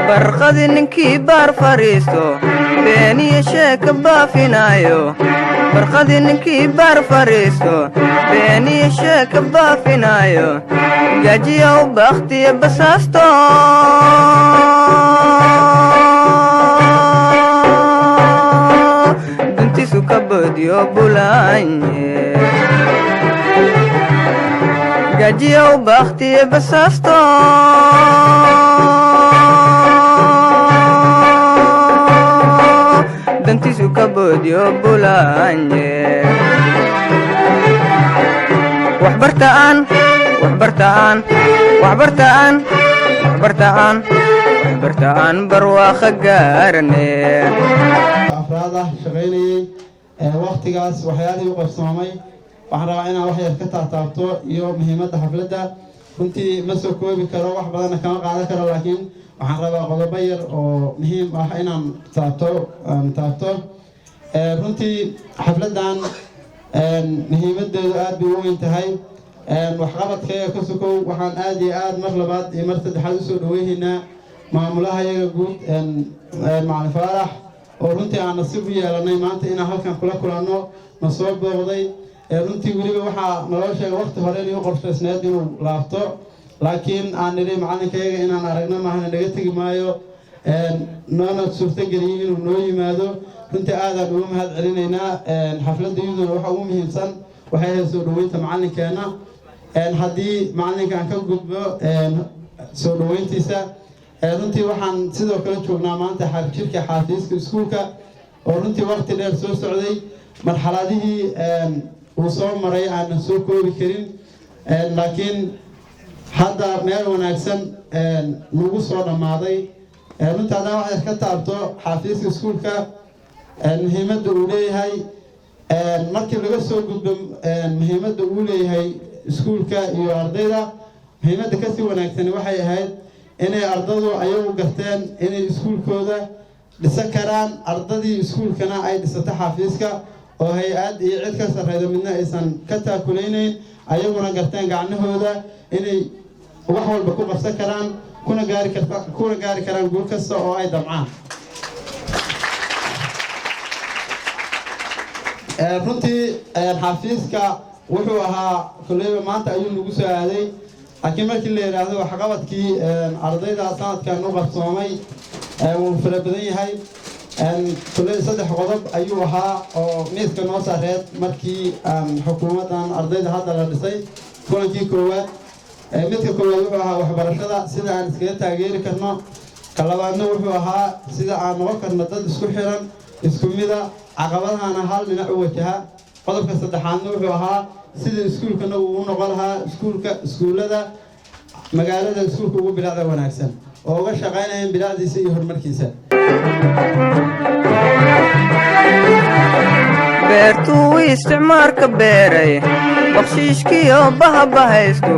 barqadi ninkii baar fariisto beeniyo sheeka baafinayo barqadi ninkii baar fariisto beeniyo sheeka baafinayo gajiya u bakhtiya basaasto duntiisu ka boodiyo bulaanye gajiya u bakhtiya basaasto dantiisu ka boodiyo bulaanye waxbartaan barwaaqo gaarane afraada shaqaynayay waqtigaas waxyaalihii u qabsoomay waxaan rabaa inaan wax yar ka taataabto iyo muhiimadda xafladda runtii ma soo koobi karo wax badanna kama qaadan karo laakiin waxaan rabaa qodobo yar oo muhiim ah inaan taabto runtii xafladdan muhiimadeedu aad bay u weyn tahay waxqabadkayga ka sokow waxaan aad iyo aad mar labaad iyo mar saddexaad usoo dhaweynaynaa maamulaha iyaga guud macalin faarax oo runtii aan nasiib u yeelanay maanta inaan halkan kula kulanno na soo booqday runtii weliba waxaa naloo sheegay waqti hore inuu qorshaysneed inuu laabto laakiin aan nidhi macalinkayaga inaan aragno maahana naga tegi maayo noona suurtageliyey inuu noo yimaado runtii aadaan uga mahad celinaynaa xafladda iyaduna waxa ugu muhiimsan waxay ahayd soo dhaweynta macalinkeena haddii macalinkaan ka gudbo soo dhaweyntiisa runtii waxaan sidoo kale joognaa maanta jirka xaafiiska iskuulka oo runtii waqti dheer soo socday marxaladihii uu soo maray aanan soo koobi karin laakiin hadda meel wanaagsan nagu soo dhammaaday runtii haddaan waxaad ka taabto xaafiiska iskuulka muhiimadda uu leeyahay markii laga soo gudbo muhiimadda uu leeyahay iskuulka iyo ardayda muhiimadda kasii wanaagsani waxay ahayd inay ardadu ayagu garteen inay iskuulkooda dhisan karaan ardadii iskuulkana ay dhisato xaafiiska oo hay-ad iyo cid ka sarreyda midna aysan ka taakulaynayn ayaguna garteen gacnahooda inay wax walba ku qabsan karaan kuna gaari karaan guul kasta oo ay damcaan runtii xaafiiska wuxuu ahaa kulleyba maanta ayuu nagu soo aaday laakiin markii la yidhaahdo waxqabadkii ardayda sanadkan u qabsoomay wuu fara badan yahay kulley 3 qodob ayuu ahaa oo miiska noo saareed markii xukuumaddan ardayda hadda la dhisay kulankii koowaad midka koowaad wuxuu ahaa waxbarashada sida aan iskaga taageeri karno ka labaadna wuxuu ahaa sida aan noqon karno dad isku xiran isku mida caqabadahana hal dhinac u wajaha qodobka saddexaadna wuxuu ahaa sida iskuulkana uu u noqon lahaa iskuullada magaalada iskuulka ugu bilaacda wanaagsan oo uga shaqaynayaan bilaacdiisa iyo horumarkiisa beertuu isticmaalka beeray bakshiishkiyo bahabahaystu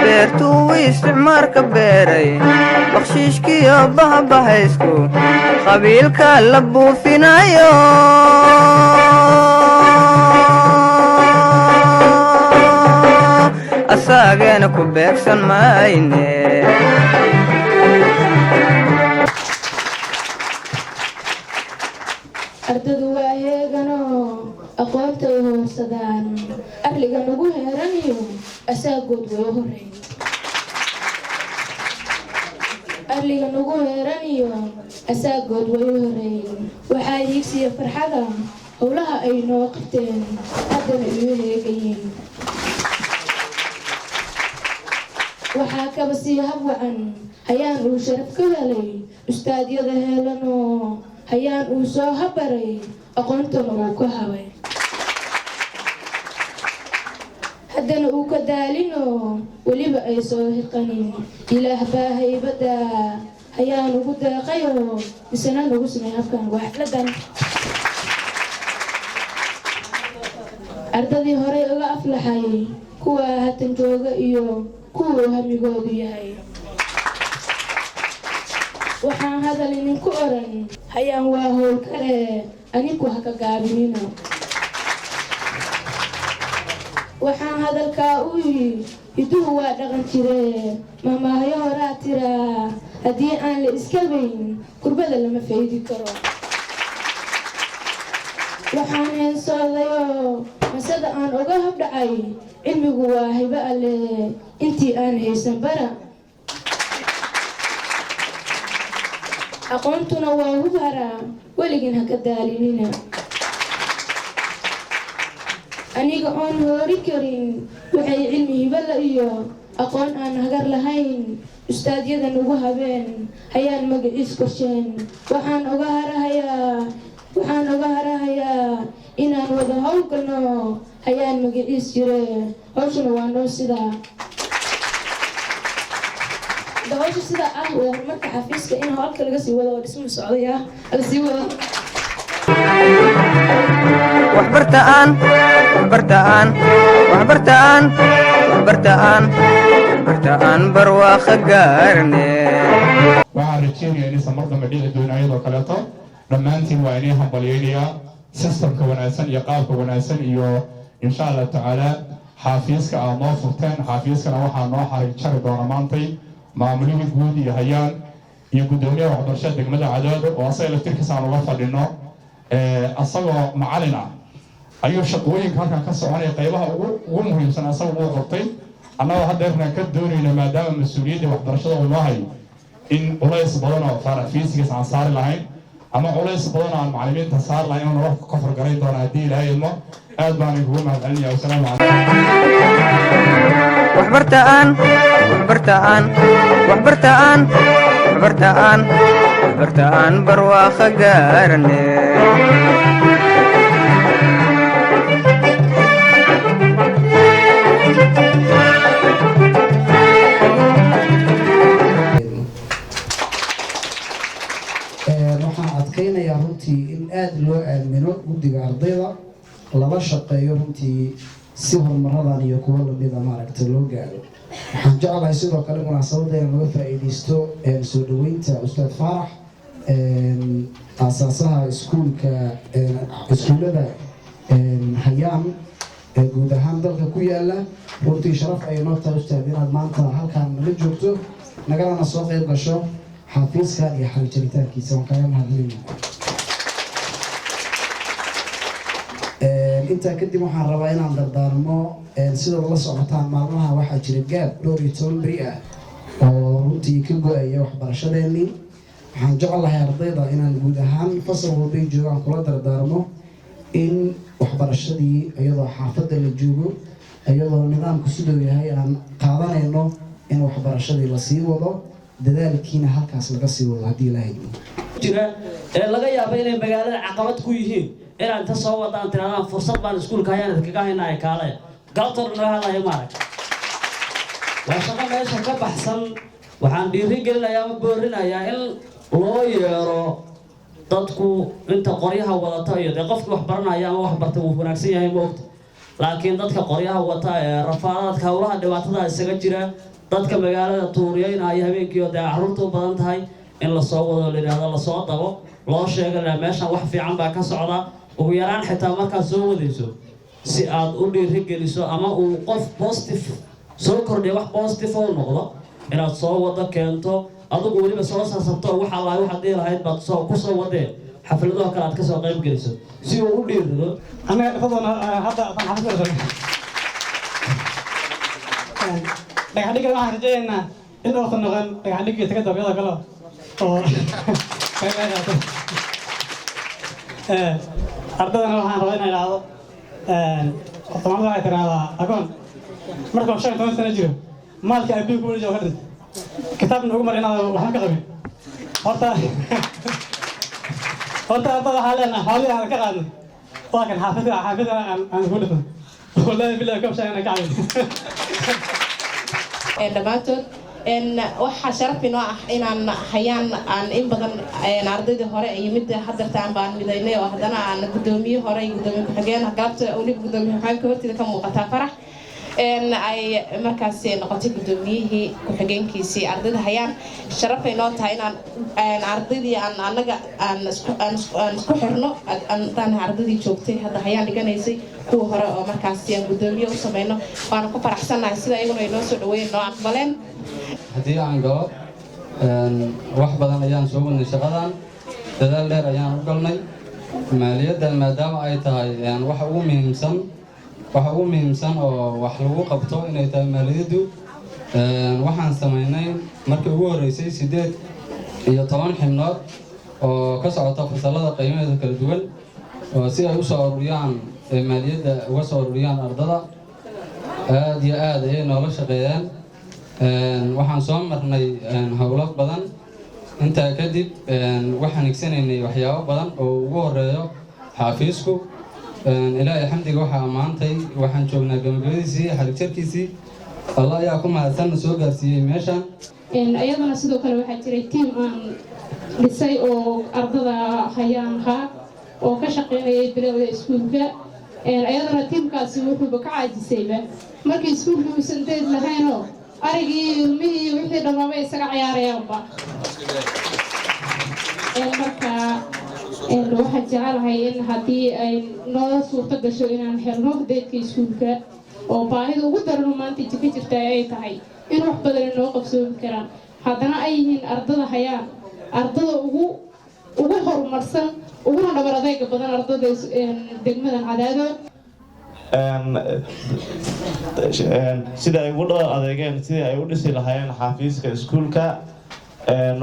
beertuu isticmaalka beeray bakshiishkiyo bahabahaystu qabiilka la buufinayo asaageena ku beegsan mayne ardadu waa heeganoo aqoonta ay hoorsadaan arliga nagu heeraniyo asaagood way u horeyn arliga nagu heeraniyo asaagood way u horeyn waxaa hiigsiya farxada howlaha ay noo qabteen haddana iu heegayiin waxaa kaba sii habwacan hayaan uu sharaf ka helay ustaadyada heelanoo hayaan uu soo habaray aqoontana uu ka habay haddana uu ka daalinoo weliba ay soo hiqanin ilaah baa haybadda hayaan ugu deeqayoo isana nagu samey habkan waxladan ardadii horey uga aflaxay kuwa hatan jooga iyo kuwuu hamigoodu yahay waxaan hadal idinku oran hayaan waa howl kale aninku ha ka gaabinina waxaan hadalkaa u yidhi hiduhu waa dhaqan jire mamaahayo horaa tiraa haddii aan la iska bayn kurbada lama faydi karo waxaan heensoodayo masada aan uga habdhacay cilmigu waa hibo alle intii aan haysan bara aqoontuna waa hubhara weligin haka daalinina aniga oon hoori karin waxay cilmi hibala iyo aqoon aan hagar lahayn ustaadyadan ugu habeen hayaan magaciis korsheen waxaan uga harahayaa inaan wada howlgalno hayaan magaciis jire hawshuna waa noo sidaa hawsha sidaa ah waa horumarka xafiiska in howlka laga sii wado oo dhismu socdaya la sii wado waxbartaan barwaaqo gaarne waxaan rajeynayaa inaysan mar dambe dhici doonin ayadoo kaleeto dhammaantiin waa inay hambalyaynayaa sistamka wanaagsan iyo qaabka wanaagsan iyo insha allah tacaala xaafiiska aad noo furteen xaafiiskana waxaa noo jari doona maantay maamulihii guud iyo hayaan iyo guddoomiyaha waxbarashada degmada Cadaado oo asaga laftirkiisa aan uga fadhino asagoo macalin ah ayuu shaqooyinka halkan ka soconaya qaybaha ugu muhiimsan asagoo uu qabtay annagoo haddeerna ka doonayna maadaama mas-uuliyadda waxbarashada uu noo hayo in culays badan oo fiisigiis aan saari lahayn ama culays badan oo aan macallimiinta saari lahayn inuu wax ka fargarayn doono haddii ilaahay idmo aad baan idinkugu mahadcelinayaa wasalaamu calaykum waxbartaan barwaaqo gaarne adkaynayaa runtii in aad loo aamino guddiga ardayda lala shaqeeyo runtii si horumaradan iyo kuwa lamida maaragtay loo gaaro waxaan jeclahay sidoo kale munaasabada in laga faa'iidaysto soo dhaweynta ustaad Faarax aasaasaha iskuulada hayaan guud ahaan dalka ku yaala runtii sharaf ay noo tahay ustaad inaad maanta halkaan nala joogto nagalana soo qayb gasho xafiiska iyo xariiritaankiisa waan kaga mahadcelinayaa intaa kadib waxaan rabaa inaan dardaarmo sida la socotaan maalmaha waxaa jira gaab dhowr iyo 10 beri ah oo runtii ka go'aya waxbarashadeennii waxaan jeclahay ardayda inaan guud ahaan fasal walbay joogaan kula dardaarmo in waxbarashadii iyadoo xaafadda la joogo iyadoo nidaamku sidoo yahay aan qaadanayno in waxbarashadii la sii wado dadaalkiina halkaas laga sii wado haddii la hayno jira laga yaabo inay magaalada caqabad ku yihiin inaan inta soo wadaan tiraadaan fursad baan iskuulka hayaan kaga haynaa kaale galtor naga hadlayo maarag waa shaqo meesha ka baxsan waxaan dhiirigelinayaa ama boorinayaa in loo yeero dadku inta qoryaha wadata iyo qofkii wax baranaya ama wax bartay uu wanaagsan yahay ma ogta laakiin dadka qoryaha wata ee rafaadadka hawlaha dhibaatada isaga jira dadka magaalada tuuriyeynaya habeenkii oo carruurtu badan tahay in la soo wado la yiraahdo la soo dabo loo sheegay meeshan wax fiican baa ka socda ugu yaraan xitaa markaa soo wadayso si aad u dhiirigeliso ama uu qof positive soo kordhiyo wax positive oo noqdo inaad soo wado keento adigu waliba soo saarsato waxa la waxa dhii lahayd baad soo ku soo wadee xafladaha kale aad ka soo qayb geliso si uu u dhiirido anaga fadlan hadda aan xaflada dhagaxdhiga waxaan rajaynaynaa in uusan noqon dhagaxdhigii taga dabyada kale oo ardadana waxaan rabaa inay idhaahdo Soomaalida waxay tiraahdaa agoon markuu 15 sano jiro maalka abiy ku wajah hada kitaabna ugu mar inaad waxaan ka qabin horta ardada xaaladna xoolaha aan ka qaadnay waa kan xaafidda aan ku dhigto wallahi billahi ka shaqeynaa ka cabin dhamaantood waxa sharaf inoo ah inaan hayaan aan in badan ardaydii hore iyo mid hadartaan baan midaynay oo haddana aan gudoomiye hore iyo gudoomiye ku-xigeen galabta waliba gudoomiye ku-xigeenka hortiida ka muuqataa Farax ay markaas noqotay gudoomiyihii ku-xigeenkiisii ardayda hayaan sharaf inoo tahay inaan ardaydii aan anaga aan isku xirno aan ardaydii joogtay hadda hayaan dhiganaysay kuwa hore oo markaas aan gudoomiye u sameeyno waan ku faraxsanahay sida iyaguna ay noo soo dhaweeyeen noo aqbaleen haddii aan galo wax badan ayaan soo wadnay shaqadan dadaal dheer ayaan u galnay maaliyadda maadaama ay tahay waxa ugu muhiimsan oo wax lagu qabto inay tahay maaliyaddu waxaan samaynay markii ugu horeysay 8 iyo 10 xibnood oo ka socota fasalada qiimaheeda kala duwan oo si ay u soo ururiyaan maaliyadda uga soo ururiyaan ardada aad iyo aad ayay noola shaqeeyeen waxaan soo marnay hawlo badan intaa kadib waxaan igsanaynay waxyaabo badan oo ugu horeeyo xafiisku ilaahay xamdiga waxa amaantay waxaan joognaa gabagabadiisii xarig jarkiisii Allah ayaa ku mahadsan soo gaarsiiyay meeshan ayadana sidoo kale waxaa jiray team aan dhisay oo ardada hayaan oo ka shaqeynayay bilowda iskuulka ayadana teamkaasi wuxuu ka caajisayba markii iskuulku uusan deed lahayn oo arigii ilmihii wixii dhammaaba isaga ciyaarayaanba marka waxaan jecelahay in haddii ay noo suurto gasho inaan helno deedka iskuulka oo baahida ugu darano maanta ka jirta ay tahay in wax badan noo qabsoomi karaan haddana ay yihiin ardada hayaan ardada ugu horumarsan uguna dhabar adayga badan ardada degmadan Cadaado sida ay ugu dhabar adeegeen sidii ay u dhisi lahaayeen xafiiska iskuulka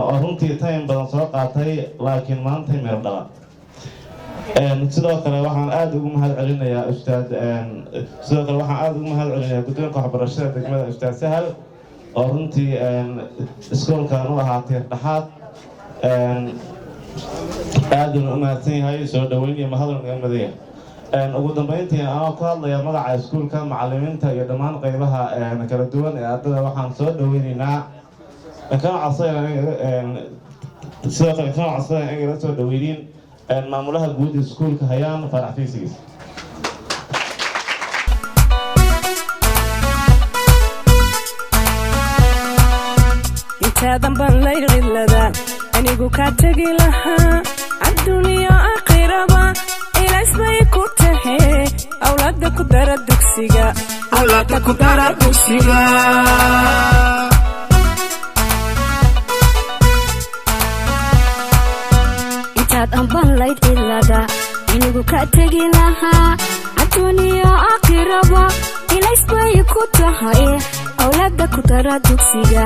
oo runtii time badan soo qaatay laakiin maanta meel dhalan sidoo kale waxaan aad ugu mahad celinayaa guddoonka waxbarashada degmada Ustaad Sahal oo runtii iskuulkan u ahaa tiir dhaxaad aad u mahadsan yahay soo dhaweyn iyo mahad naga madaya ugu dambeyntii aan ku hadlayaa magaca iskuulka macallimiinta iyo dhammaan qaybaha kala duwan ee ardada waxaan soo dhaweynaynaa sidoo kale kan codsadaan inay la soo dhaweeyeen maamulaha guud ee iskuulka hayaan farax fiisigiis intaadan baan laylada anigu ka tagi lahaa adduuniya aakhiraba ilaas bay ku tahay awlaadda ku dara dugsiga intaadan baan laylada anigu ka tagi lahaa adduuniya aakhiraba ilaas bay ku tahay awlaadda ku dara dugsiga